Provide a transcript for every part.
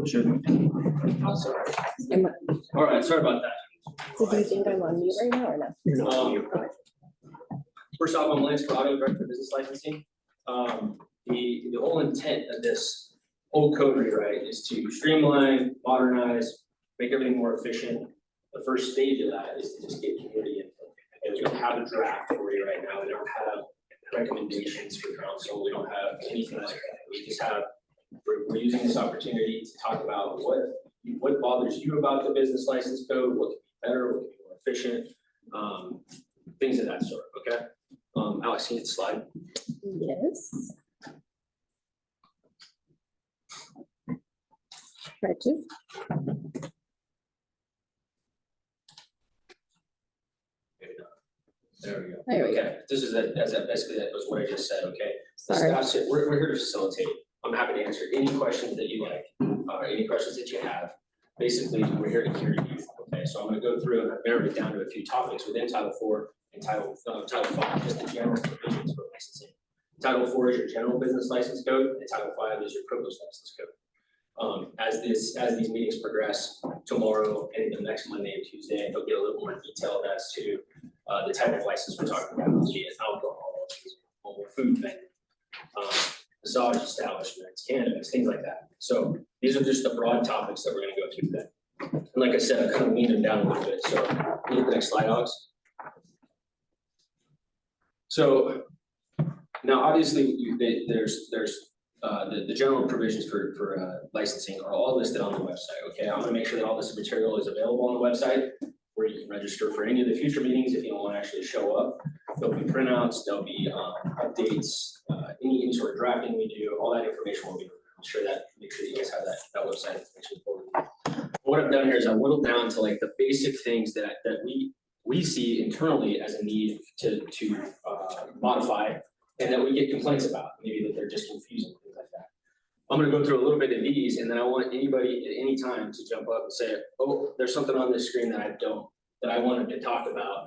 Should. Sorry. All right, sorry about that. So do you think I'm on mute right now or no? First off, I'm Lance Corrado, Director of Business Licensing. The whole intent of this whole code rewrite is to streamline, modernize, make everything more efficient. The first stage of that is to just get community input. And we don't have a draft for you right now. We don't have recommendations for council. We don't have anything like that. We just have, we're using this opportunity to talk about what bothers you about the business license code, what can be better, what can be more efficient, things of that sort, okay? Alex, can you hit the slide? Yes. Try to. There we go. There we go. Okay, this is basically that was what I just said, okay? The Sorry. staff said, we're here to facilitate. I'm happy to answer any questions that you like, any questions that you have. Basically, we're here to hear you, okay? So I'm gonna go through and I've narrowed it down to a few topics within Title IV and Title V, just the general provisions for licensing. Title IV is your general business license code, and Title V is your privileged license code. As these meetings progress tomorrow and the next Monday and Tuesday, they'll get a little more detailed as to the type of license we're talking about, be it alcohol, mobile food vending, massage establishments, cannabis, things like that. So these are just the broad topics that we're going to go through today. And like I said, I kind of leaned them down a little bit. So look at the next slide, Alex. So now, obviously, there's the general provisions for licensing are all listed on the website. Okay, I'm going to make sure that all this material is available on the website, where you can register for any of the future meetings if you don't want to actually show up. There'll be printouts, there'll be updates, any sort of drafting we do, all that information will be. I'll share that, make sure you guys have that website information forward. What I've done here is I whittled down to like the basic things that we see internally as a need to modify, and that we get complaints about, maybe that they're just confusing, things like that. I'm gonna go through a little bit of these, and then I want anybody at any time to jump up and say, oh, there's something on this screen that I wanted to talk about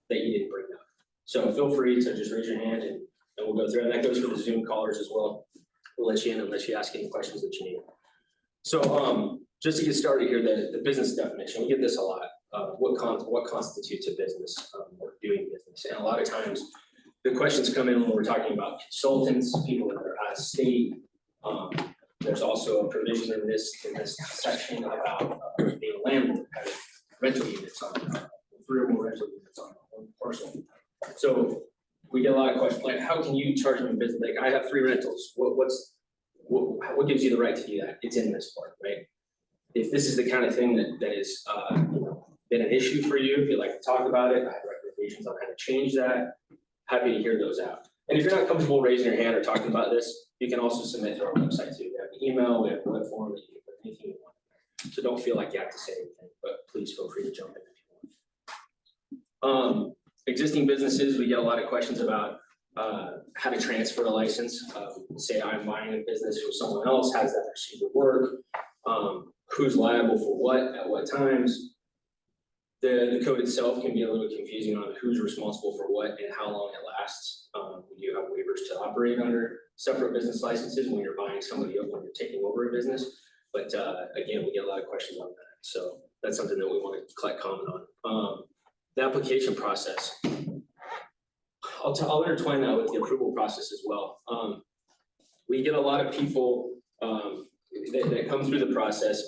that you didn't bring up. So feel free to just raise your hand and we'll go through, and that goes for the Zoom callers as well. We'll let you in and let you ask any questions that you need. So just to get started here, the business definition, we get this a lot. What constitutes a business or doing business? And a lot of times the questions come in when we're talking about consultants, people that are out of state. There's also a provision in this section about being a landlord, having rental units on 3 or more rental units on one parcel. So we get a lot of questions like, how can you charge me business? Like, I have 3 rentals. What gives you the right to do that? It's in this part, right? If this is the kind of thing that is been an issue for you, if you'd like to talk about it, I have recommendations on how to change that. Happy to hear those out. And if you're not comfortable raising your hand or talking about this, you can also submit to our website too. We have an email, we have a web form that you can put anything you want. So don't feel like you have to say anything, but please feel free to jump in if you want. Existing businesses, we get a lot of questions about how to transfer a license. Say I'm buying a business from someone else, how does that procedure work? Who's liable for what at what times? The code itself can be a little confusing on who's responsible for what and how long it lasts. We do have waivers to operate under separate business licenses when you're buying somebody up, when you're taking over a business. But again, we get a lot of questions on that. So that's something that we want to collect comment on. The application process. I'll intertwine that with the approval process as well. We get a lot of people that come through the process.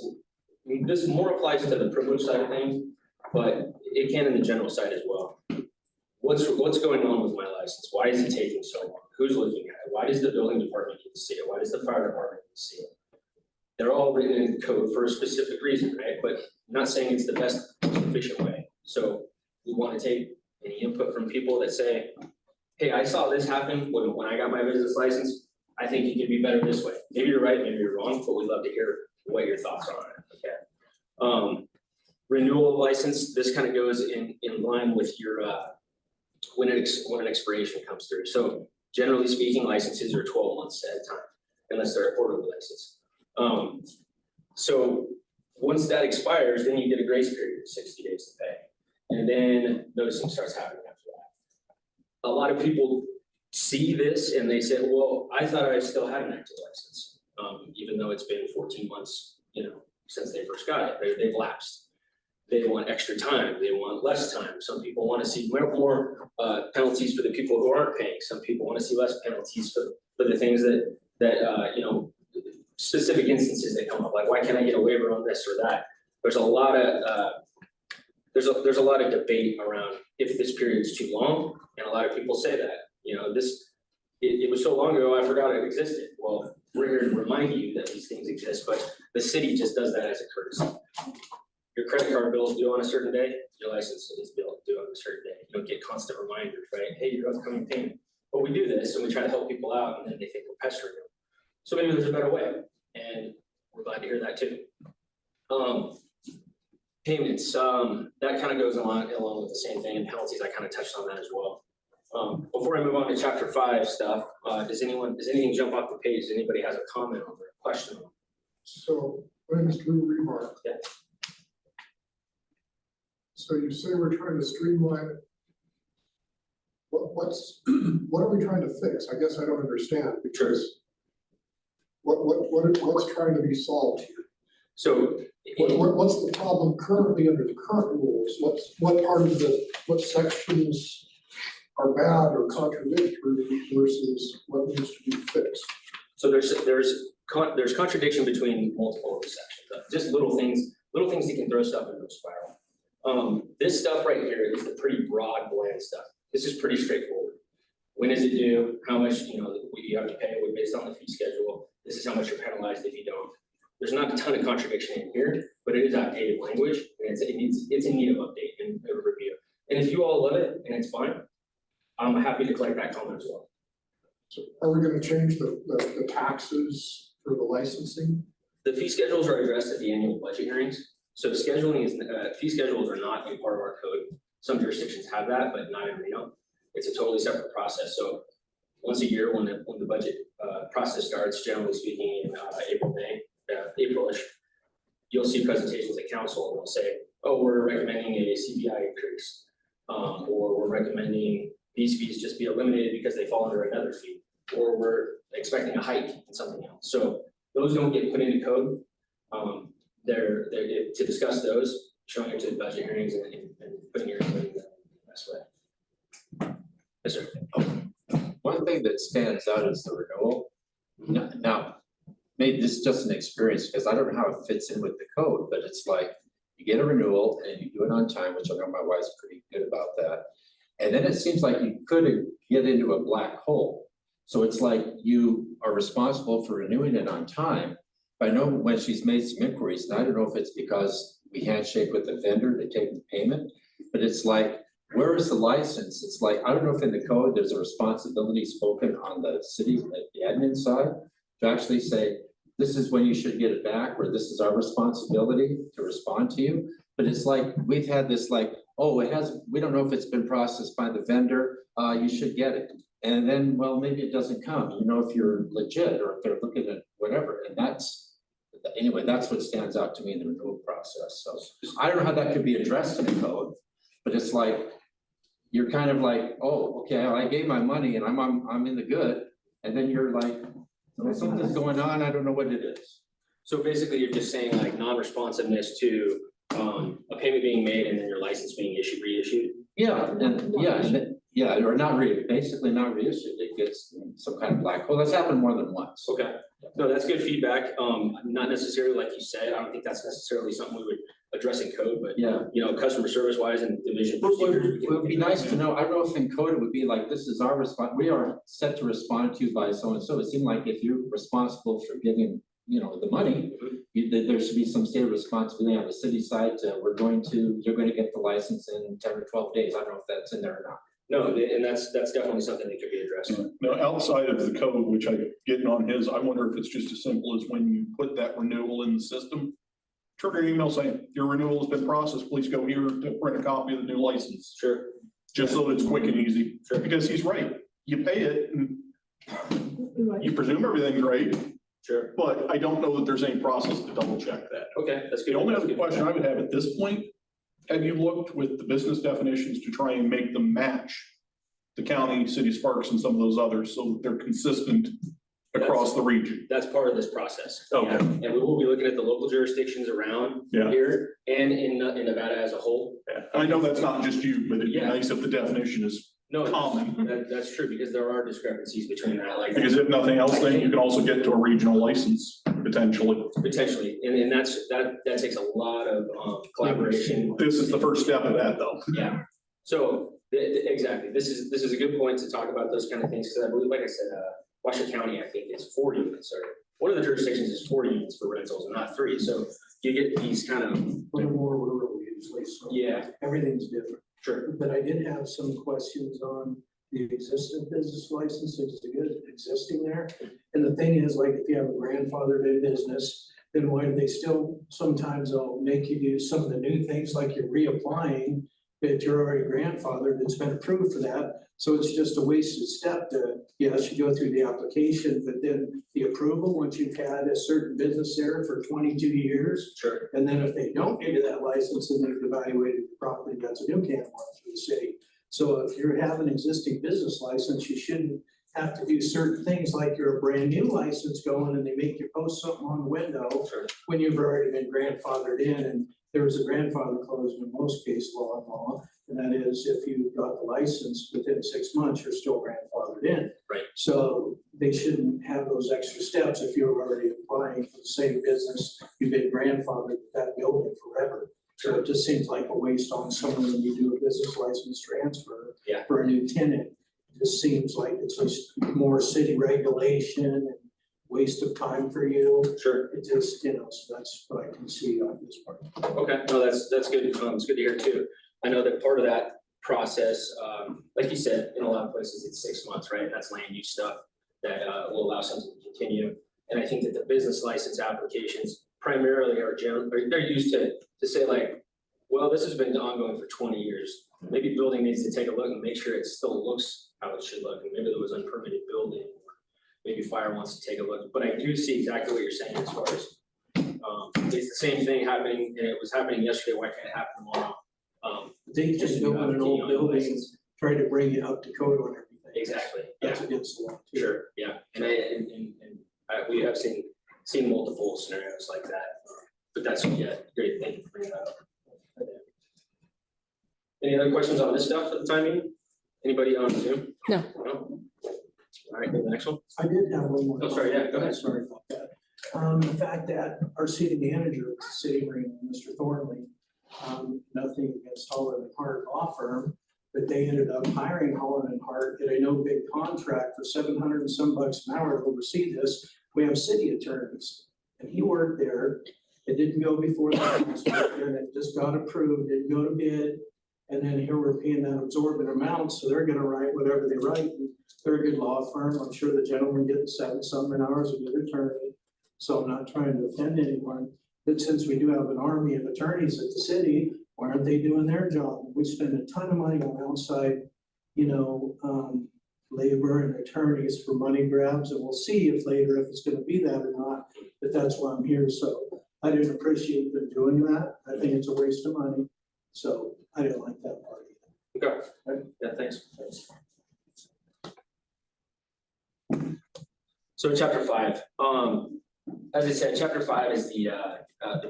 This more applies to the privilege side of things, but it can in the general side as well. What's going on with my license? Why is it taking so long? Who's looking at it? Why does the building department need to see it? Why does the fire department need to see it? They're all written in code for a specific reason, right? But I'm not saying it's the best efficient way. So we want to take any input from people that say, hey, I saw this happen when I got my business license. I think it could be better this way. Maybe you're right, maybe you're wrong, but we'd love to hear what your thoughts are on it. Okay. Renewal of license, this kind of goes in line with your when an expiration comes through. So generally speaking, licenses are 12 months at a time, unless they're a quarterly license. So once that expires, then you get a grace period of 60 days to pay. And then noticing starts happening after that. A lot of people see this and they say, well, I thought I still had an active license, even though it's been 14 months since they first got it. They've lapsed. They want extra time, they want less time. Some people want to see more penalties for the people who aren't paying. Some people want to see less penalties for the things that you know, specific instances that come up, like why can't I get a waiver on this or that? There's a lot of there's a lot of debate around if this period is too long, and a lot of people say that, you know, it was so long ago I forgot it existed. Well, we're here to remind you that these things exist, but the city just does that as a courtesy. Your credit card bill is due on a certain day, your license is due on a certain day. You don't get constant reminders, right? Hey, your upcoming payment. But we do this and we try to help people out, and then they think we're pestering them. So maybe there's a better way, and we're glad to hear that too. Payments, that kind of goes along with the same thing, and penalties, I kind of touched on that as well. Before I move on to chapter 5 stuff, does anything jump off the page? Does anybody has a comment on it, question on it? So, my name is Drew Remark. Yeah. So you say we're trying to streamline it. What are we trying to fix? I guess I don't understand, because what's trying to be solved here? So. What's the problem currently under the current rules? What sections are bad or contradictory versus what needs to be fixed? So there's contradiction between multiple of the sections, just little things that can throw stuff into a spiral. This stuff right here is the pretty broad, bland stuff. This is pretty straightforward. When is it due? How much, you know, you have to pay based on the fee schedule. This is how much you're penalized if you don't. There's not a ton of contradiction in here, but it is outdated language, and it's in need of update and a review. And if you all love it and it's fine, I'm happy to collect that comment as well. So are we gonna change the taxes for the licensing? The fee schedules are addressed at the annual budget hearings. So scheduling is, fee schedules are not a part of our code. Some jurisdictions have that, but not in Reno. It's a totally separate process. So once a year, when the budget process starts, generally speaking in April, May, April-ish, you'll see presentations at council, and they'll say, oh, we're recommending a CPI increase, or we're recommending these fees just be eliminated because they fall under another fee, or we're expecting a hike in something else. So those don't get put into code. They're to discuss those, showing it to the budget hearings and putting your input in the best way. Yes, sir. One thing that stands out is the renewal. Now, maybe this is just an experience, because I don't know how it fits in with the code, but it's like you get a renewal and you do it on time, which I know my wife's pretty good about that. And then it seems like you could get into a black hole. So it's like you are responsible for renewing it on time. But I know when she's made some inquiries, and I don't know if it's because we handshake with the vendor to take the payment, but it's like, where is the license? It's like, I don't know if in the code there's a responsibility spoken on the city, the admin side, to actually say, this is when you should get it back, or this is our responsibility to respond to you. But it's like, we've had this like, oh, we don't know if it's been processed by the vendor, you should get it. And then, well, maybe it doesn't come, you know, if you're legit, or if they're looking at whatever. And anyway, that's what stands out to me in the renewal process. So I don't know how that could be addressed in the code, but it's like, you're kind of like, oh, okay, I gave my money and I'm in the good. And then you're like, oh, something's going on, I don't know what it is. So basically, you're just saying like non-responsiveness to a payment being made and then your license being reissued? Yeah, or basically not reissued. It gets some kind of black hole. That's happened more than once. Okay, no, that's good feedback. Not necessarily like you said, I don't think that's necessarily something we would address in code, but yeah, you know, customer service wise and division. It would be nice to know. I don't know if in code it would be like, this is our response. We are set to respond to you by so and so. It seemed like if you're responsible for giving, you know, the money, there should be some state of responsibility on the city side to, you're going to get the license in 10 or 12 days. I don't know if that's in there or not. No, and that's definitely something that could be addressed. Now, outside of the code, which I get on his, I wonder if it's just as simple as when you put that renewal in the system, trigger an email saying your renewal has been processed. Please go here to print a copy of the new license. Sure. Just so that it's quick and easy. Sure. Because he's right. You pay it and you presume everything's right. Sure. But I don't know that there's any process to double check that. Okay, that's good. The only other question I would have at this point, have you looked with the business definitions to try and make them match the county, city, Sparks, and some of those others so that they're consistent across the region. That's part of this process. Okay. Yeah. And we will be looking at the local jurisdictions around Yeah. here and in Nevada as a whole. Yeah. And I know that's not just you, but it'd be Yeah. nice if the definition is No, common. that's true, because there are discrepancies between that, like. Because if nothing else, then you can also get to a regional license potentially. Potentially, and that takes a lot of collaboration. This is the first step of that, though. Yeah, so, exactly, this is a good point to talk about those kind of things, because I believe, like I said, Washoe County, I think, is 4 units, or one of the jurisdictions is 4 units for rentals and not 3, so you get these kind of, little more rural usually, so yeah, everything's different. sure, But I did have some questions on the existing business licenses, existing there. And the thing is, like, if you have a grandfathered in business, then why do they still, sometimes they'll make you do some of the new things, like you're reapplying, that you're already grandfathered, it's been approved for that. So it's just a wasted step to, yes, you go through the application, but then the approval, once you've had a certain business there for 22 years, sure, and then if they don't give you that license and they've evaluated the property, that's a new can of worms for the city. So if you have an existing business license, you shouldn't have to do certain things like you're a brand new license going and they make you post something on the window sure, when you've already been grandfathered in. And there is a grandfather clause in most case law, and that is if you got the license within 6 months, you're still grandfathered in. Right. So they shouldn't have those extra steps if you're already applying for the same business, you've been grandfathered with that building forever. So it just seems like a waste on someone when you do a business license transfer. Yeah. For a new tenant. It just seems like it's just more city regulation and waste of time for you. sure. It just, so that's what I can see on this part. Okay, no, that's good, it's good to hear too. I know that part of that process, like you said, in a lot of places, it's 6 months, right? And that's land use stuff that will allow something to continue. And I think that the business license applications primarily are they're used to say like, well, this has been ongoing for 20 years. Maybe building needs to take a look and make sure it still looks how it should look. And maybe there was unpermitted building, or maybe fire wants to take a look. But I do see exactly what you're saying as far as, it's the same thing happening, and it was happening yesterday, why can't it happen tomorrow? They just built an old building, try to bring it up to code on everything. Exactly, yeah, That's against the law too. sure, yeah. And we have seen multiple scenarios like that. But that's, yeah, great, thank you for bringing that up. Any other questions on this stuff for the time being? Anybody on Zoom? No. No? All right, go to the next one. I did have one more. Oh, sorry, yeah, go ahead. Sorry about that. The fact that our city manager, at the city ring, Mr. Thornley, nothing against Holland and Hart law firm, but they ended up hiring Holland and Hart at a no bid contract for $700 and some an hour to oversee this. We have city attorneys, and he worked there. It didn't go before the council, and it just got approved, didn't go to bid. And then here we're paying that absorbent amount, so they're gonna write whatever they write. And they're a good law firm. I'm sure the gentleman gets 7-something hours, a good attorney. So I'm not trying to offend anyone, but since we do have an army of attorneys at the city, why aren't they doing their job? We spend a ton of money on outside, labor and attorneys for money grabs, and we'll see if later if it's gonna be that or not, but that's why I'm here. So I didn't appreciate them doing that. I think it's a waste of money. So I didn't like that part either. Okay, yeah, thanks. So in chapter 5, as I said, chapter 5 is the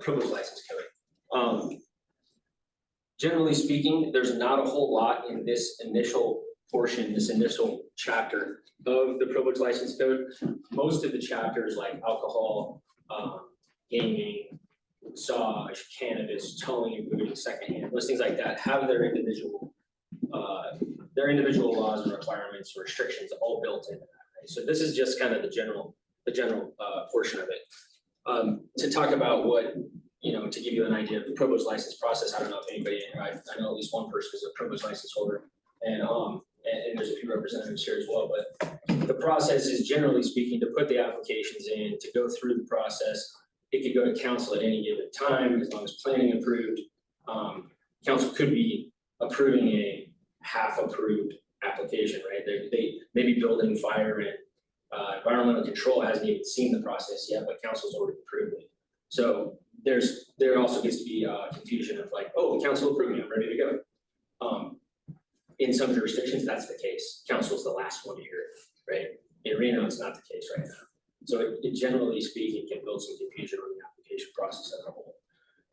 privilege license code. Generally speaking, there's not a whole lot in this initial portion, this initial chapter of the privilege license code. Most of the chapters like alcohol, gaming, massage, cannabis, towing and booting, secondhand, those things like that have their individual laws and requirements, restrictions all built into that. Right? So this is just kind of the general portion of it. To talk about what, to give you an idea of the privilege license process, I don't know if anybody, I know at least one person is a privilege license holder, and there's a few representatives here as well, but the process is generally speaking to put the applications in, to go through the process. It could go to council at any given time, as long as planning approved. Council could be approving a half approved application, right? They may be building fire and environmental control hasn't even seen the process yet, but council's already approved it. So there also gets to be confusion of like, oh, the council approved me, I'm ready to go. In some jurisdictions, that's the case. Council's the last one to hear it, right? In Reno, it's not the case right now. So it generally speaking, can build some confusion on the application process as a whole.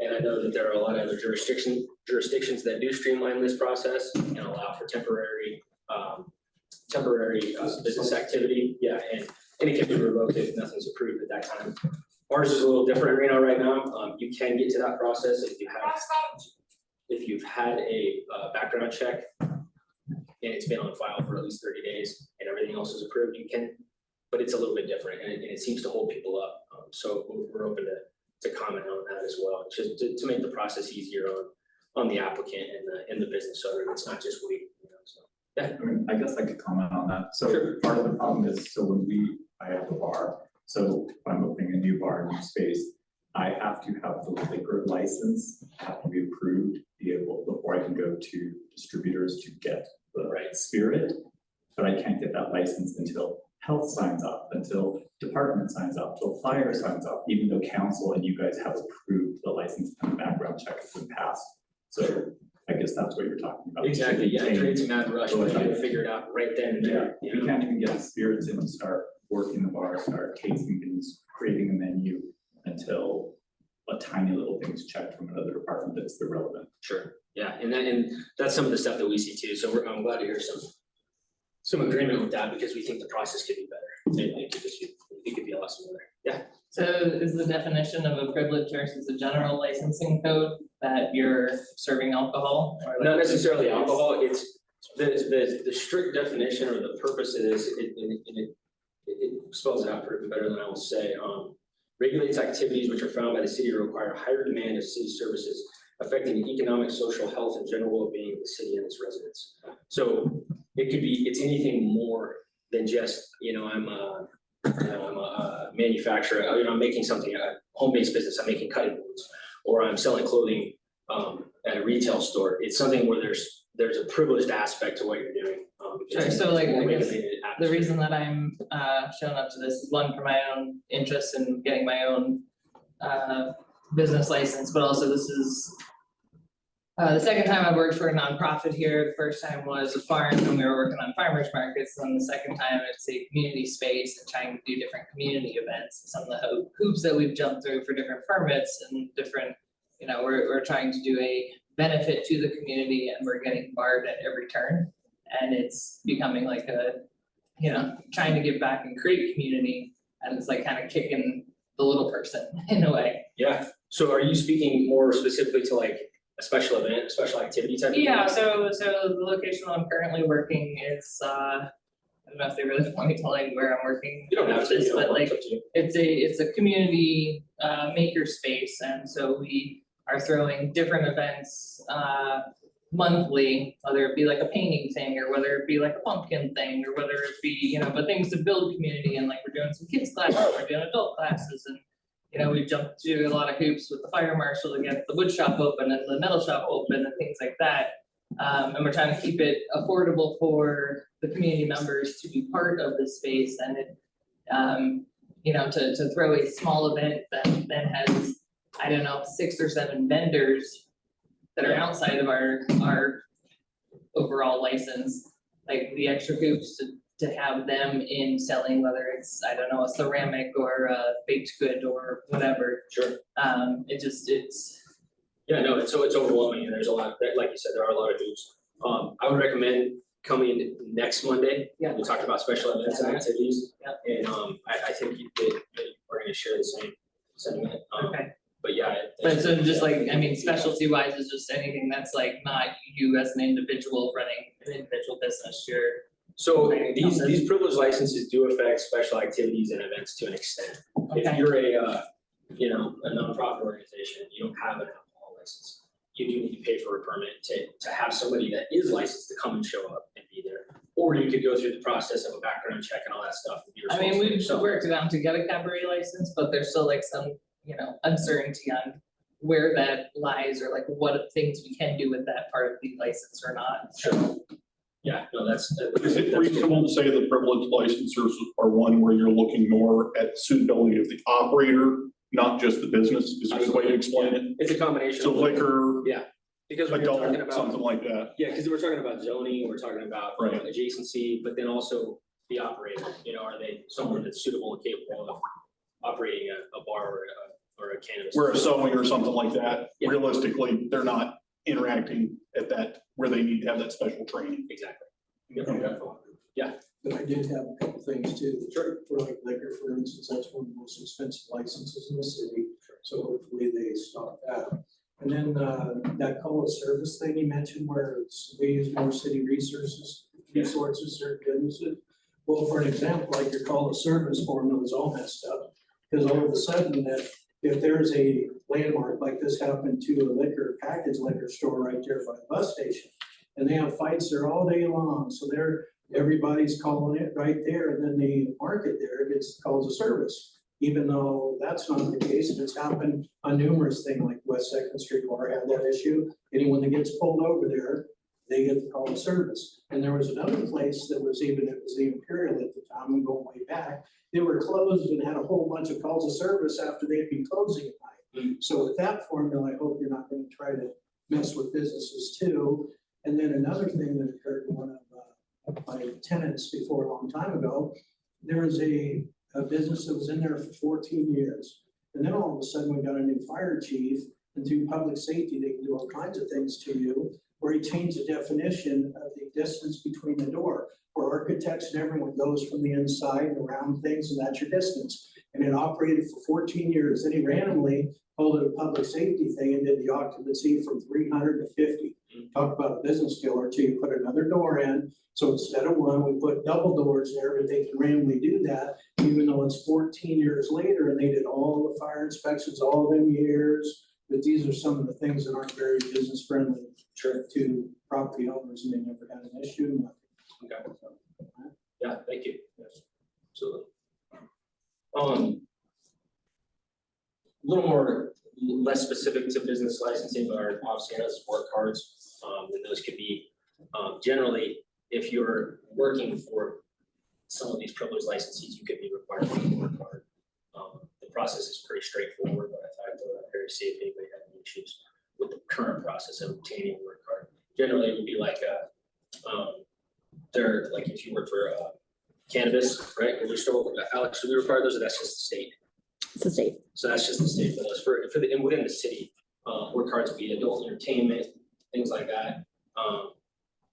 And I know that there are a lot of other jurisdictions that do streamline this process and allow for temporary business activity, yeah, and it can be revoked if nothing's approved at that time. Ours is a little different, right now, you can get to that process if you've had a background check and it's been on file for at least 30 days and everything else is approved, you can, but it's a little bit different and it seems to hold people up. So we're open to comment on that as well, just to make the process easier on the applicant and the business owner. It's not just we, so. I mean, I guess I could comment on that. So Sure. part of the problem is, so when I have a bar, so if I'm opening a new bar, new space, I have to have the liquor license, have to be approved, before I can go to distributors to get the Right. spirit. But I can't get that license until health signs up, until department signs up, until fire signs up, even though council and you guys have approved the license and the background check has been passed. So I guess that's what you're talking about. Exactly, yeah, it creates a mad rush, but you Yeah. gotta figure it out right then and there. We can't even get the spirits in and start working the bar, start tasting things, creating a menu until a tiny little thing's checked from another department that's irrelevant. Sure, yeah, and that's some of the stuff that we see too, so I'm glad to hear some agreement with that, because we think the process could be better. It could be a lot smoother, yeah. So is the definition of a privilege versus a general licensing code that you're serving alcohol? or Not like- necessarily alcohol, it's the strict definition or the purpose of this, it spells it out pretty better than I will say. Regulates activities which are found by the city to require higher demand of city services affecting the economic, social, health, and general well-being of the city and its residents. So it's anything more than just, I'm a manufacturer, I'm making something, a home-based business, I'm making cutting boards, or I'm selling clothing at a retail store. It's something where there's a privileged aspect to what you're doing. Sure, so like, I guess regulated The atmosphere. reason that I'm showing up to this is one, for my own interest in getting my own business license, but also this is the second time I've worked for a nonprofit here. The first time was a farm when we were working on farmers markets, and the second time it's a community space and trying to do different community events. Some of the hoops that we've jumped through for different permits and different, we're trying to do a benefit to the community and we're getting barred at every turn. And it's becoming like trying to give back and create community, and it's like kind of kicking the little person in a way. Yeah, so are you speaking more specifically to like a special event, a special activity type of thing? Yeah, so the location I'm currently working is, I don't know if they really want me telling where I'm working. You don't have to, this, you don't but want like, to. it's a community maker space, and so we are throwing different events monthly, whether it be like a painting thing, or whether it be like a pumpkin thing, or whether it be, but things to build community, and like we're doing some kids classes, we're doing adult classes, and we've jumped through a lot of hoops with the fire marshal to get the wood shop open and the metal shop open and things like that. And we're trying to keep it affordable for the community members to be part of the space, and it, to throw a small event that then has, 6 or 7 vendors that are outside of our overall license, like the extra hoops to have them in selling, whether it's, a ceramic or a baked good or whatever. Sure. It's. Yeah, no, it's overwhelming, and there's a lot, like you said, there are a lot of hoops. I would recommend coming next Monday. Yeah. We'll talk about special events and activities. Yeah. And I think that we're gonna share the same sentiment. Okay. But yeah. But so just like, specialty wise is just anything that's like not you as an individual running an individual business, you're. So Okay. these privilege licenses do affect special activities and events to an extent. If Okay. you're a nonprofit organization, and you don't have an alcohol license, you do need to pay for a permit to have somebody that is licensed to come and show up and be there. Or you could go through the process of a background check and all that stuff and be responsible for We've yourself. worked it out to get a cabaret license, but there's still like some, uncertainty on where that lies, or like what things we can do with that part of the license or not. Sure. Yeah, no, that's. Is it reasonable to say the privileged licensors are one where you're looking more at suitability of the operator, not just the business? Is there a way to explain it? It's a combination. So of liquor, Because when you're talking adult, something about, like that. yeah, because we're talking about zoning, we're talking about Right. adjacency, but then also the operator, you know, are they someone that's suitable and capable of operating a bar or a cannabis? Where a sewing or something like that, Yeah. realistically, they're not interacting at that, where they need to have that special training. Exactly. But I did have a couple things too. Sure. For like liquor, for instance, that's one of the most expensive licenses in the city, so hopefully they stop that. And then, that call of service thing you mentioned where they use more city resources or businesses. Well, for an example, like your call of service formula is all messed up, because all of a sudden that if there's a landmark like this happened to a packaged liquor store right there by the bus station, and they have fights there all day long, so everybody's calling it right there, and then the market there gets calls of service. Even though that's not the case, and it's happened on numerous things, like West Second Street Bar had that issue. Anyone that gets pulled over there, they get the call of service. And there was another place that was it was the Imperial at the time, and going way back, they were closed and had a whole bunch of calls of service after they'd been closing at night. So with that formula, I hope you're not gonna try to mess with businesses too. And then another thing that occurred, one of my tenants before a long time ago, there was a business that was in there for 14 years. And then all of a sudden, we got a new fire chief, and through public safety, they can do all kinds of things to you, where he changed the definition of the distance between the door. Where architects and everyone goes from the inside and around things, and that's your distance. And it operated for 14 years. Then he randomly called it a public safety thing and did the occupancy from 300 to 50. Talk about a business killer too. You put another door in. So instead of one, we put double doors there, but they can randomly do that, even though it's 14 years later and they did all the fire inspections all them years. But these are some of the things that aren't very business friendly to property owners, and they never had an issue. Okay. Yeah, thank you. Yes, absolutely. A little more, less specific to business licensing, but our obviously has work cards. And those could be, generally, if you're working for some of these privileged licensees, you could be required to have a work card. The process is pretty straightforward, but I thought I'd here to see if anybody had any issues with the current process of obtaining a work card. Generally, it would be like they're like if you work for cannabis, right? Or we still, Alex, do we require those, or that's just the state? It's a state. So that's just the state for those. For the, and within the city, work cards would be adult entertainment, things like that.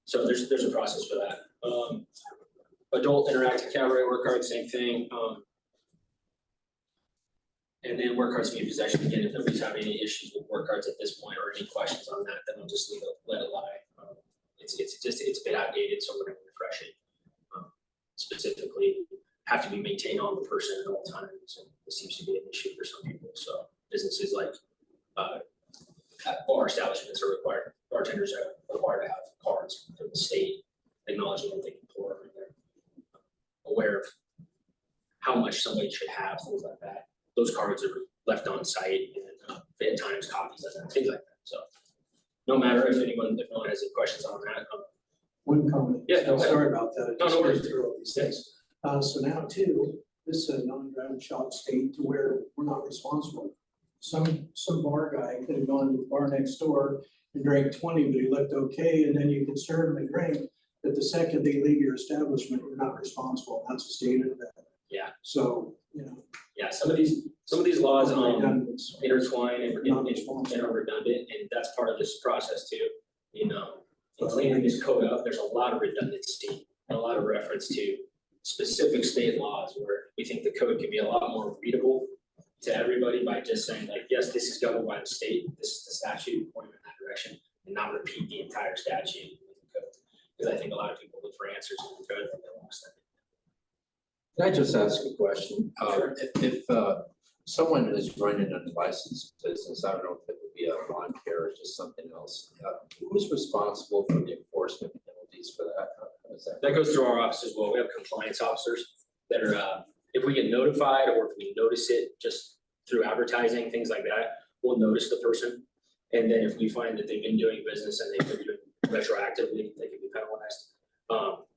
So there's a process for that. Adult interactive cabaret work card, same thing. And then work cards be in possession. Again, if nobody's having any issues with work cards at this point or any questions on that, then I'll just let it lie. It's a bit outdated, so we're gonna refresh it. Specifically, have to be maintained on the person at all times, and this seems to be an issue for some people. So businesses like bar establishments are required, bartenders are required to have cards from the state acknowledging that they can pour, and they're aware of how much somebody should have, things like that. Those cards are left on site, and at times copies of them, things like that. So no matter if no one has any questions on that. One comment. Yeah, go ahead. Sorry about that. I No, just no worries. went through all these things. So now too, this is a non-ground shop state to where we're not responsible. Some bar guy could have gone to the bar next door and drank 20, but he looked okay, and then you can serve him a drink. But the second they leave your establishment, you're not responsible. That's a state of that. Yeah. So, you know. Yeah, some of these laws redundant. intertwine and Not are responsible. redundant, and that's part of this process too. You know, in cleaning this code up, there's a lot of redundancy and a lot of reference to specific state laws where we think the code can be a lot more readable to everybody by just saying like, yes, this is governed by the state, this is the statute, point in that direction, and not repeat the entire statute in the code. Because I think a lot of people look for answers in the code and they lost them. Can I just ask a question? Sure. If someone is running a licensed business, I don't know if it would be a lawn care or just something else, who's responsible for the enforcement penalties for that? How does that? That goes through our office as well. We have compliance officers that are, if we get notified or if we notice it just through advertising, things like that, we'll notice the person. And then if we find that they've been doing business and they've been doing retroactively, they can be penalized.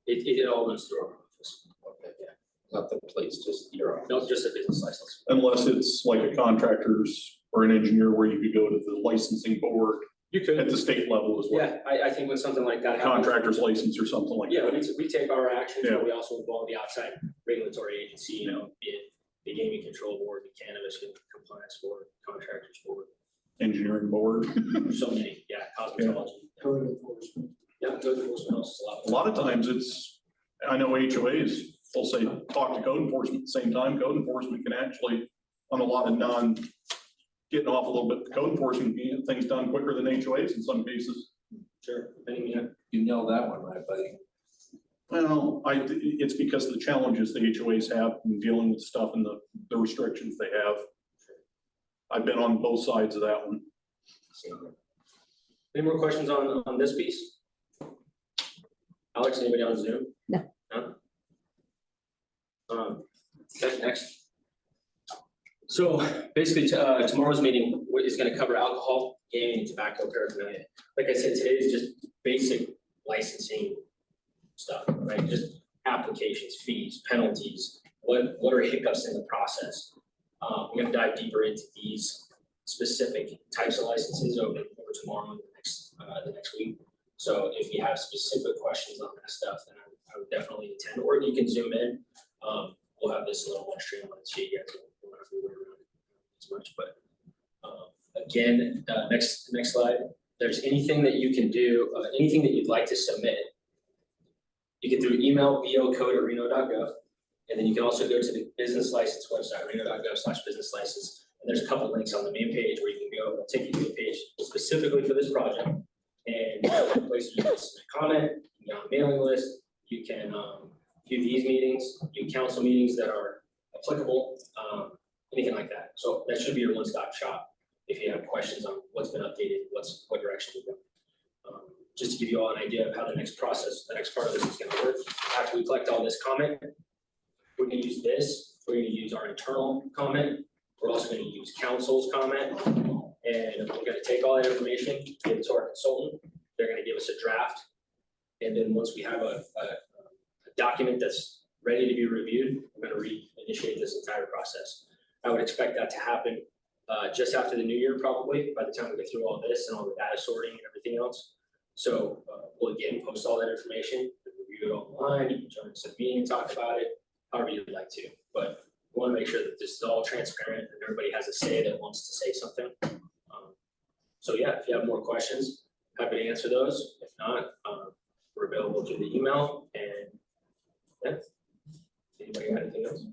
It all goes through our office. Okay, yeah. Not the police, just your office. No, just a business license. Unless it's like a contractor's or an engineer where you could go to the licensing board You at could, the state level as well. yeah, I think when something like that happens. Contractor's license or something like that. Yeah, we take our actions, Yeah. but we also involve the outside regulatory agency, you know, be it the gaming control board, the cannabis compliance board, contractors board, Engineering board. so many, yeah, cosmetology. Code enforcement. Yeah, code enforcement also a lot. A lot of times it's, I know HOAs will say, talk to code enforcement at the same time. Code enforcement can actually, on a lot of getting off a little bit, code enforcement can get things done quicker than HOAs in some cases. Sure, depending, yeah. You nailed that one right, buddy. Well, it's because of the challenges the HOAs have in dealing with stuff and the restrictions they have. I've been on both sides of that one. Any more questions on this piece? Alex, anybody on Zoom? No. No? Okay, next. So basically, tomorrow's meeting is gonna cover alcohol, gaming, tobacco, paraphernalia. Like I said, today is just basic licensing stuff, right? Just applications, fees, penalties, what are hiccups in the process? We're gonna dive deeper into these specific types of licenses over tomorrow and the next week. So if you have specific questions on that stuff, then I would definitely attend, or you can zoom in. We'll have this little one stream on so you guys don't have to worry around it as much, but again, next slide. If there's anything that you can do, anything that you'd like to submit, you can do email bo.code@reno.gov. And then you can also go to the business license website, reno.gov/business license. And there's a couple links on the main page where you can go, it'll take you to a page specifically for this project. And places you can submit comment, you can get on a mailing list, you can view these meetings, view council meetings that are applicable, anything like that. So that should be your one-stop shop if you have questions on what's been updated, what direction we're going. Just to give you all an idea of how the next part of this is gonna work. After we collect all this comment, we're gonna use this, we're gonna use our internal comment, we're also gonna use council's comment, and we're gonna take all that information, give it to our consultant, they're gonna give us a draft. And then once we have a document that's ready to be reviewed, we're gonna reinitiate this entire process. I would expect that to happen just after the new year, probably, by the time we get through all this and all the data sorting and everything else. So we'll again post all that information, review it online, you can join us at the meeting and talk about it, however you'd like to. But we want to make sure that this is all transparent and everybody has a say that wants to say something. So yeah, if you have more questions, happy to answer those. If not, we're available through the email and yeah. Anybody got anything else?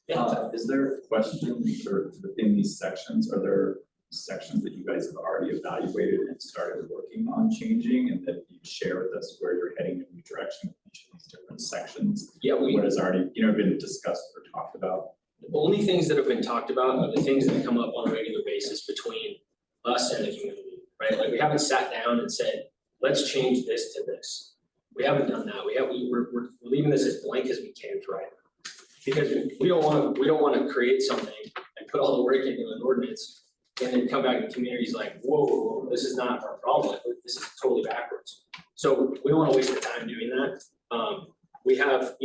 Yeah. Is there a question for within these sections, are there sections that you guys have already evaluated and started working on changing and that you share with us where you're heading in the direction of each of these different sections? Yeah, What has already, been discussed or talked about? the only things that have been talked about are the things that come up on a regular basis between us and the community, right? Like we haven't sat down and said, let's change this to this. We haven't done that. We're leaving this as blank as we can right now. Because we don't want to create something and put all the work into an ordinance and then come back to the communities like, whoa, this is not our problem. This is totally backwards. So we don't want to waste our time doing that. We have,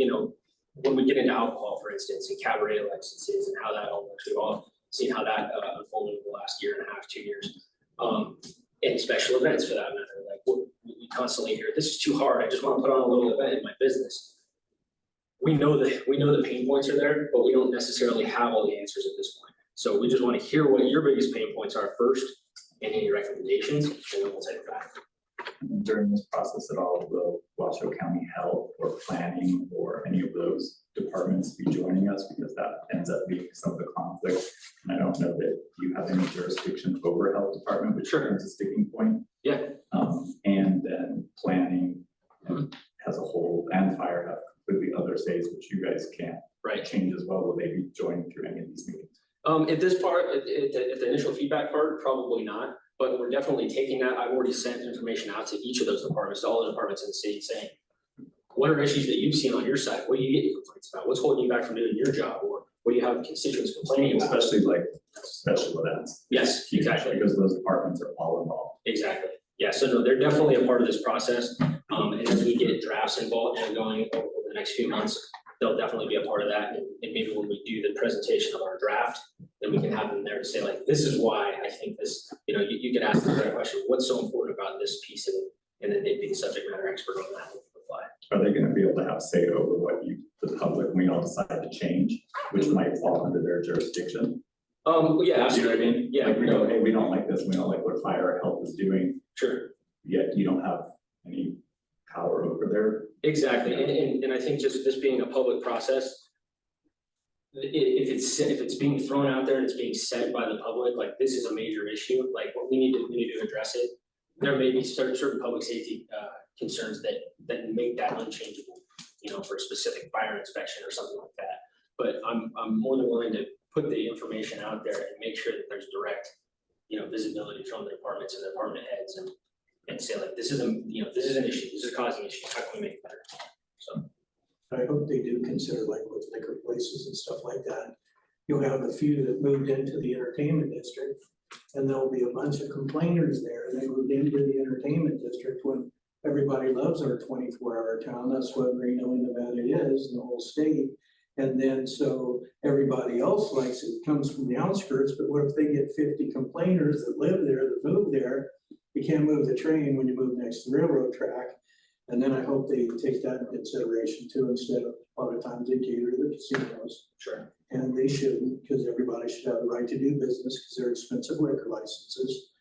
when we get into alcohol, for instance, and cabaret licenses and how that all works, we've all seen how that unfolded in the last year and a half, 2 years. And special events for that matter, like we constantly hear, this is too hard. I just want to put on a little event in my business. We know the pain points are there, but we don't necessarily have all the answers at this point. So we just want to hear what your biggest pain points are first and any recommendations, and then we'll take it back. And during this process at all, will Washoe County Health or Planning or any of those departments be joining us? Because that ends up being some of the conflict. And I don't know that you have any jurisdiction over Health Department, which Sure. is a sticking point. Yeah. And then Planning as a whole and Fire have completely other states, which you guys can't Right. change as well. Will they be joining through any of these meetings? At this part, at the initial feedback part, probably not, but we're definitely taking that. I've already sent information out to each of those departments, to all the departments in the city saying, what are issues that you've seen on your side? What do you get complaints about? What's holding you back from doing your job? Or what do you have constituents complaining about? Especially like special events. Yes, exactly. Because those departments are all involved. Exactly. Yeah, so no, they're definitely a part of this process. And as we get drafts involved and going over the next few months, they'll definitely be a part of that, and maybe when we do the presentation of our draft, then we can have them there to say like, this is why I think this, you could ask them that question, what's so important about this piece, and then they'd be the subject matter expert on that, and reply. Are they gonna be able to have say over what the public, we all decide to change, which might fall under their jurisdiction? Yeah, You know what I absolutely, mean? yeah, Like, we know, hey, we don't like this, we don't like what fire or health is doing, sure. yet you don't have any power over their. Exactly, and I think just this being a public process. If it's being thrown out there and it's being said by the public, like this is a major issue, like we need to address it. There may be certain public safety concerns that make that unchangeable, for a specific fire inspection or something like that. But I'm more than willing to put the information out there and make sure that there's direct, visibility from the departments and the department heads and say like, this is this is an issue, this is causing issues, how can we make it better? So, I hope they do consider like with liquor places and stuff like that. You'll have a few that moved into the entertainment district. And there'll be a bunch of complainers there. They moved into the entertainment district when everybody loves our 24-hour town. That's what Reno and Nevada is in the whole state. And then so everybody else likes it, comes from the outskirts, but what if they get 50 complainers that live there, that move there? You can't move the train when you move next to the railroad track. And then I hope they take that into consideration too, instead of a lot of times they cater to the casinos. sure, And they shouldn't, because everybody should have the right to do business, because they're expensive liquor licenses.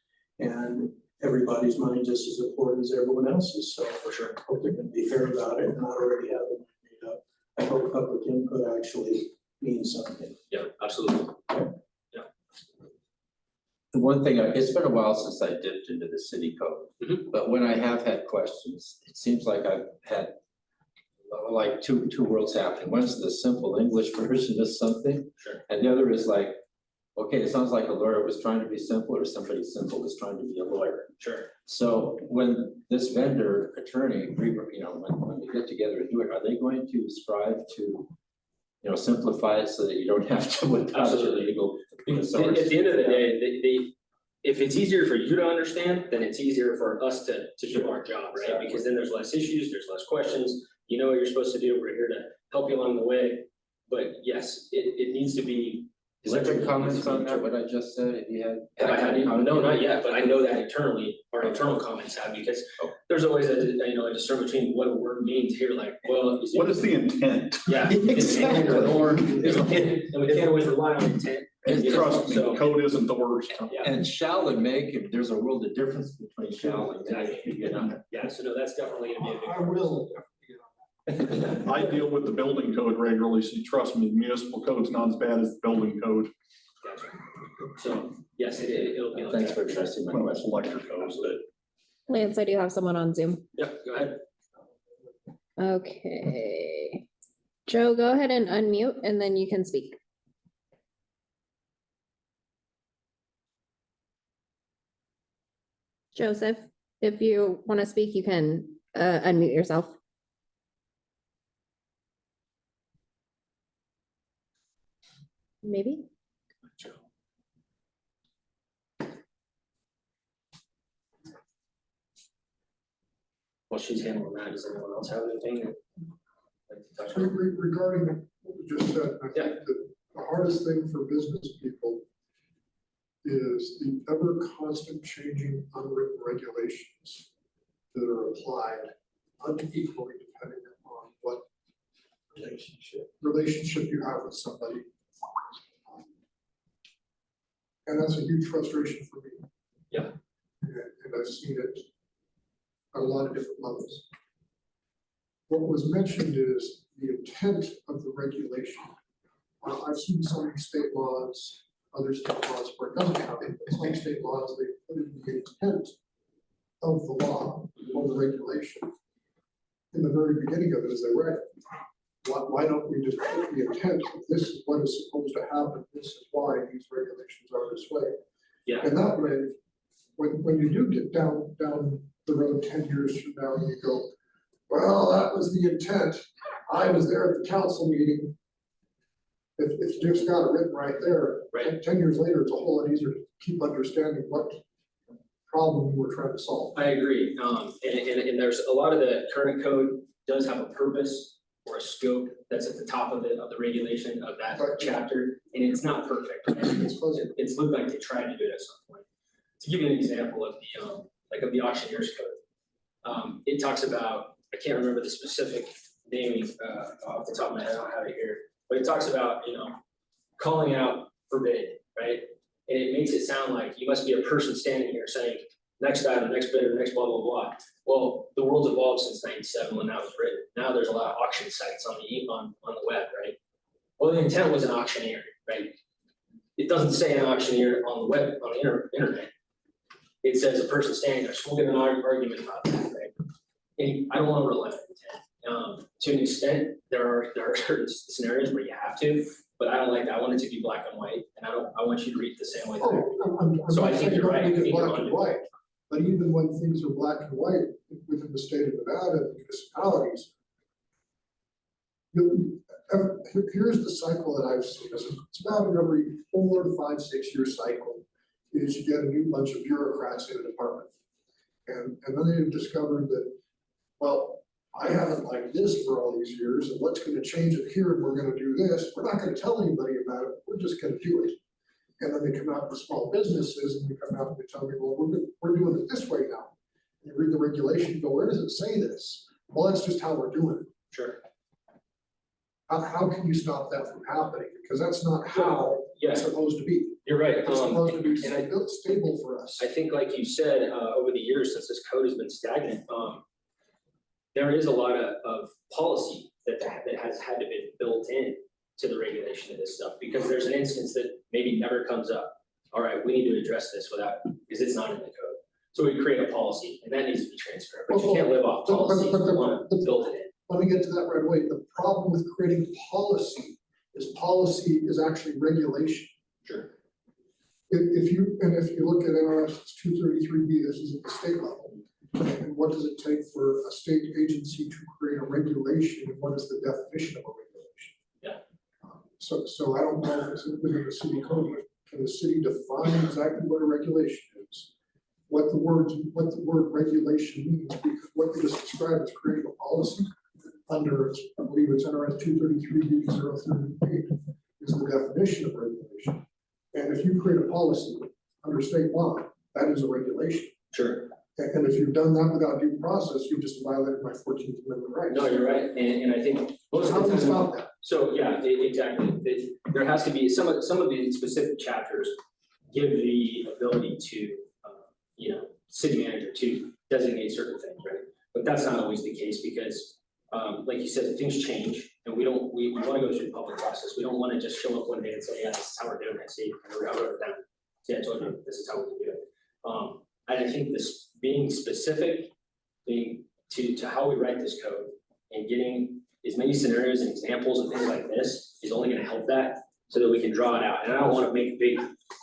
And everybody's money just as important as everyone else's, so for sure. I hope they're gonna be fair about it and not already have it made up. I hope public input actually means something. Yeah, absolutely. The one thing, it's been a while since I dipped into the city code, but when I have had questions, it seems like I've had like two worlds happening. One's the simple English version of something. Sure. And the other is like, okay, it sounds like a lawyer was trying to be simple or somebody simple was trying to be a lawyer. Sure. So when this vendor attorney, when they get together and do it, are they going to strive to, simplify it so that you don't have to without your Absolutely. legal At resources? the end of the day, if it's easier for you to understand, then it's easier for us to do our job, right? Exactly. Because then there's less issues, there's less questions, you know what you're supposed to do, we're here to help you along the way. But yes, it needs to be. Is there any comments on that, what I just said, if you had? Have I had any? No, not yet, but I know that internally, our internal comments have, because there's always a discernment between what a word means here, like, well. What is the intent? Yeah. Exactly. Or, and we can't always rely on intent. And trust me, So, code isn't the worst. yeah. And shall and may, there's a world of difference between shall and may, Yeah, so no, that's definitely gonna be a big. I will. I deal with the building code regularly, so trust me, municipal code's not as bad as the building code. Gotcha. So, yes, it'll be like Thanks that. for addressing my Well, question. electric codes, but Lance, I do have someone on Zoom. Yep, go ahead. Okay. Joe, go ahead and unmute and then you can speak. Joseph, if you want to speak, you can unmute yourself. Maybe? While she's handling that, does anyone else have anything? Like to touch on? Regarding what we just said, I Yeah. think that the hardest thing for business people is the ever constant changing unwritten regulations that are applied unequally depending on what relationship you have with somebody. And that's a huge frustration for me. Yeah. And I've seen it at a lot of different levels. What was mentioned is the intent of the regulation. I've seen some state laws, other state laws where it doesn't have it, but some state laws, they put in the intent of the law or the regulation in the very beginning of it as they write it. Why don't we just put the intent, this is what is supposed to happen, this is why these regulations are this way. Yeah. And that way, when you do get down the road 10 years from now, and you go, well, that was the intent. I was there at the council meeting. If you just got it written right there, Right. 10 years later, it's a whole lot easier to keep understanding what problem you were trying to solve. I agree, and there's a lot of the current code does have a purpose, or a scope that's at the top of the regulation of that Right. chapter, and it's not perfect. right? It's fuzzy. It's looked like they tried to do it at some point. To give you an example of the, like of the auctioneer's code. It talks about, I can't remember the specific naming, off the top of my head, I don't have it here, but it talks about, calling out for bid, right? And it makes it sound like you must be a person standing here saying, next item, next bidder, next blah, blah, blah. Well, the world's evolved since 97 when that was written. Now there's a lot of auction sites on the web, right? Well, the intent was an auctioneer, right? It doesn't say an auctioneer on the web, on the internet. It says a person standing there, so we'll get an argument about that, right? And I don't want to rely on intent. To an extent, there are certain scenarios where you have to, but I don't like that. I want it to be black and white, and I want you to read it the same way. that I read it. Oh, I'm So I not think saying you're right. don't I make it think you're black and onto it. white, but even when things are black and white within the state of Nevada, and municipalities. Here's the cycle that I've seen, it's about an every 4 to 5, 6 year cycle, is you get a new bunch of bureaucrats in a department. And then they've discovered that, well, I haven't liked this for all these years, and what's gonna change it here, and we're gonna do this, we're not gonna tell anybody about it, we're just gonna do it. And then they come out with small businesses, and they come out and they tell me, well, we're doing it this way now. You read the regulation, you go, where does it say this? Well, that's just how we're doing it. Sure. How can you stop that from happening? Because that's not how Yeah, it's supposed to be. you're right. It's supposed to be and I- stable for us. I think like you said, over the years, since this code has been stagnant, there is a lot of policy that has had to be built in to the regulation of this stuff, because there's an instance that maybe never comes up. All right, we need to address this because it's not in the code. So we create a policy, and that needs to be transparent, but you can't live off But- but- policies, but- you wanna build it in. Let me get to that right away. The problem with creating policy is actually regulation. Sure. If you look at NRS 233B, this is at the state level. And what does it take for a state agency to create a regulation, and what is the definition of a regulation? Yeah. So I don't know if it's within the city code, but can the city define exactly what a regulation is? What the word regulation means, because what they just described is creating a policy under, I believe it's NRS 233B038 is the definition of regulation. And if you create a policy under state law, that is a regulation. Sure. And if you've done that without due process, you just violated my 14th Amendment rights. No, you're right, and I think most How of do the we time. stop that? So, yeah, exactly. There has to be, some of the specific chapters give the ability to, city manager to designate certain things, right? But that's not always the case because, like you said, things change and we wanna go through the public process. We don't wanna just show up one day and say, yeah, this is how we're doing it. See, I wrote it down. See, I told you, this is how we can do it. And I think this being specific, to how we write this code and getting as many scenarios and examples and things like this is only gonna help that so that we can draw it out. And I don't wanna make a big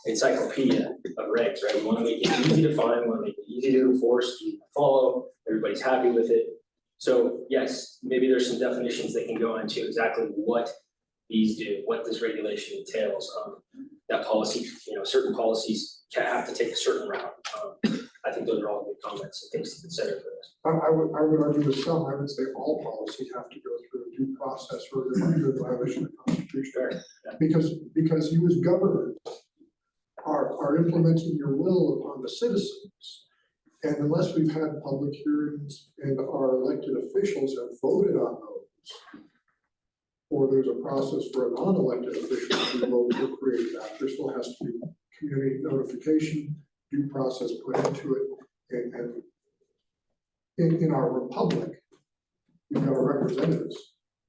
encyclopedia of regs, right? We wanna make it easy to find, we wanna make it easy to enforce, easy to follow, everybody's happy with it. So yes, maybe there's some definitions that can go into exactly what these do, what this regulation entails. That policy, certain policies can have to take a certain route. I think those are all good comments and things to consider for this. I would argue with some, I would say all policies have to go through a due process or they're under violation of the Constitution. Fair, yeah. Because you as government are implementing your will upon the citizens. And unless we've had public hearings and our elected officials have voted on those, or there's a process for a non-elected official to vote to create that, there still has to be community notification, due process put into it, and in our republic, we've got our representatives,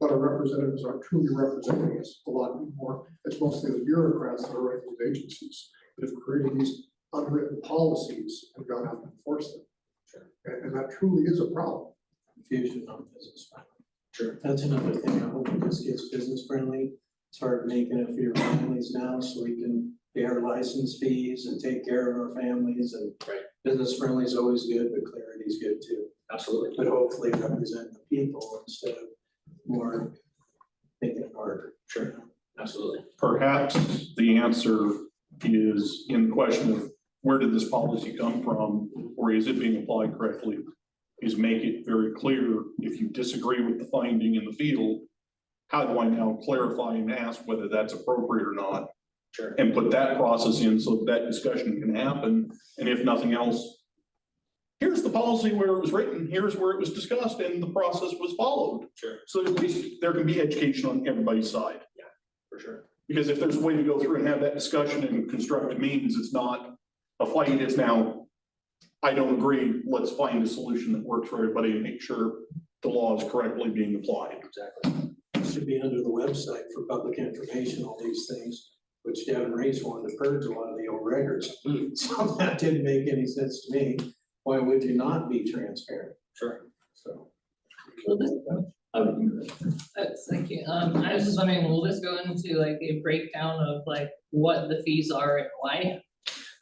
but our representatives aren't truly representing us a lot more. It's mostly the bureaucrats that are running these agencies that have created these unwritten policies and gone out and enforced them. And that truly is a problem. Confusion on business friendly. Sure. That's another thing. I hope this gets business friendly. Start making it for your families now so we can pay our license fees and take care of our families and. Right. Business friendly is always good, but clarity is good too. Absolutely. But hopefully represent the people instead of more making it harder. Sure. Absolutely. Perhaps the answer is in the question of where did this policy come from, or is it being applied correctly? is make it very clear, if you disagree with the finding in the field, how do I now clarify and ask whether that's appropriate or not? Sure. And put that process in so that discussion can happen, and if nothing else, here's the policy where it was written, here's where it was discussed, and the process was followed. Sure, So at least there can be education on everybody's side. for sure. Because if there's a way to go through and have that discussion in constructive means, it's not a fight, it's now, I don't agree, let's find a solution that works for everybody and make sure the law is correctly being applied. Exactly. Should be under the website for public information, all these things, which Devin Reese wanted to purge a lot of the old records. So that didn't make any sense to me. Why would you not be transparent? Sure. So. Thank you. I was just wondering, will this go into like a breakdown of like what the fees are and why?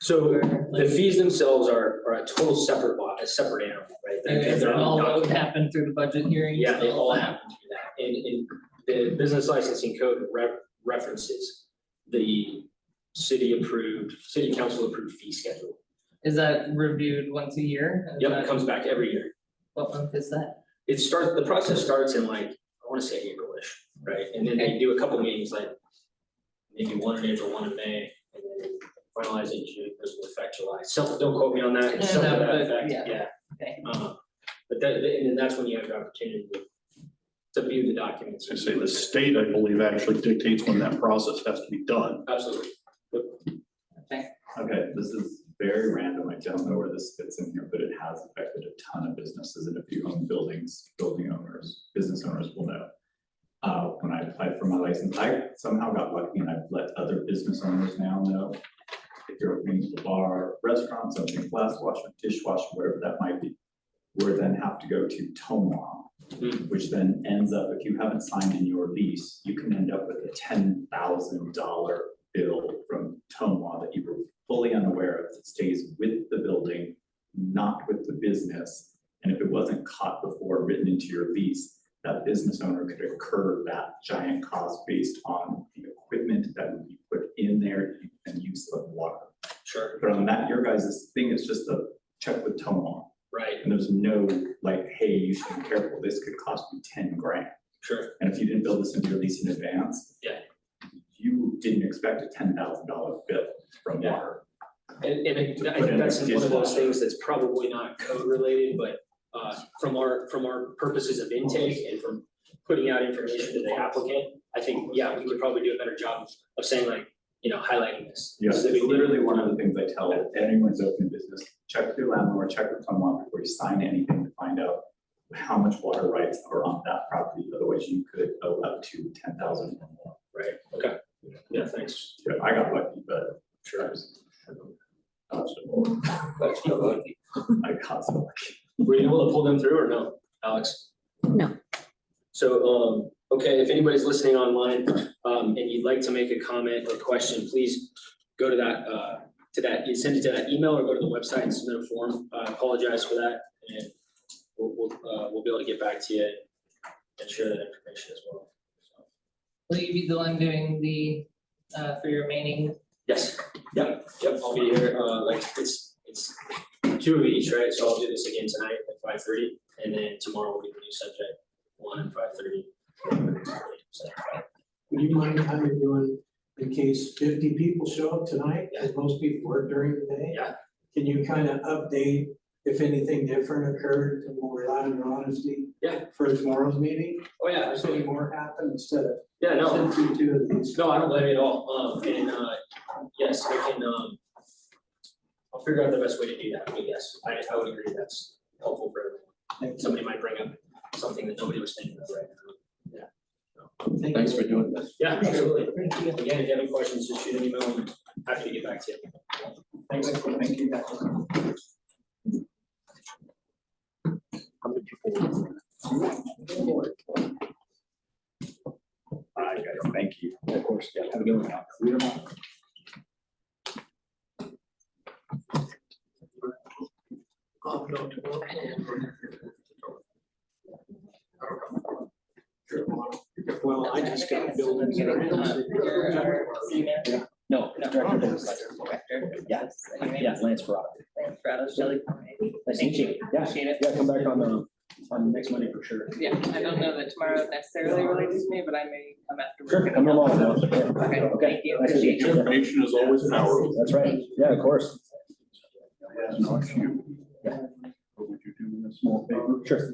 So the fees themselves are a total separate a separate animal, right? They're All not- that would happen through the budget hearings? Yeah, they all happen through that. And the business licensing code references the city council approved fee schedule. Is that reviewed once a year? Is Yep, that- it comes back every year. What month is that? The process starts in like, I wanna say April-ish, right? And then they do a couple meetings, like maybe one in April, one in May, and then finalize it in June, goes into effect July. Don't quote me on that, it's something to that but effect, yeah. yeah. Okay. But and then that's when you have the opportunity to view the documents. To say the state, I believe, actually dictates when that process has to be done. Absolutely. Okay, this is very random. I don't know where this fits in here, but it has affected a ton of businesses. And if you own buildings, building owners, business owners will know. When I applied for my license, I somehow got lucky and I've let other business owners now know. If you're opening a bar, restaurants, opening glass washer, dishwasher, whatever that might be, we then have to go to TOMWA, which then ends up, if you haven't signed in your lease, you can end up with a $10,000 bill from TOMWA that you were fully unaware of, that stays with the building, not with the business. And if it wasn't caught before written into your lease, that business owner could incur that giant cost based on the equipment that would be put in there and use of water. Sure, But on that, your guys' thing is just a check with TOMWA. right, And there's no like, hey, you should be careful, this could cost you 10 grand. sure, And if you didn't build this into your lease in advance. Yeah. You didn't expect a $10,000 bill from Yeah. water. and I think that's one of those things that's probably not code related, but from our purposes of intake and from putting out information to the applicant, I think, yeah, we could probably do a better job of saying like, highlighting this. Yes, This is a it's big deal. literally one of the things I tell anyone's opening business, check with your landlord, check with someone before you sign anything to find out how much water rights are on that property, otherwise you could owe up to 10,000 or more. Right, okay, yeah, thanks. Yeah, I got lucky, but Sure. I was. I got so lucky. Were you able to pull them through or no, Alex? No. So, okay, if anybody's listening online, and you'd like to make a comment or question, please go to that, you send it to that email or go to the website and submit a form. I apologize for that, and we'll be able to get back to you and share that information as well. So, Will you be the one doing the, for your remaining? yes, yep, I'll be here, like, it's two of each, right? So I'll do this again tonight at 5:30, and then tomorrow we'll do the new subject, 1 and 5:30. Would you mind kind of doing, in case 50 people show up tonight, as most people work during the day? Yeah. Can you kind of update if anything different occurred and we'll rely on your honesty? Yeah. For tomorrow's meeting? Oh, yeah, If any absolutely. more happen instead of Yeah, no. send through two of these? No, I don't blame you at all, yes, I can, I'll figure out the best way to do that, but yes, I would agree, that's helpful for everyone. Thank you. Somebody might bring up something that nobody was thinking of right now. Thank Thanks you. for doing this. Yeah, absolutely. Again, if you have any questions, just shoot an email, and happy to get back to you. Thanks. Thank you. How many people? I got it, thank you. Of course, yeah, have a good one. We don't know. Well, I just got buildings. No, it's director. Yeah, yeah, Lance Farrar. Alice Shelley. Thank you. Yeah, Appreciate it. yeah, come back on next Monday for sure. Yeah, I don't know that tomorrow necessarily relates to me, but I may come after. work Sure, and come help. along. Okay, thank you, Nice to meet appreciate you. you. Information is always power. That's right. Yeah, of course. Not you. What would you do in a small favor? Sure.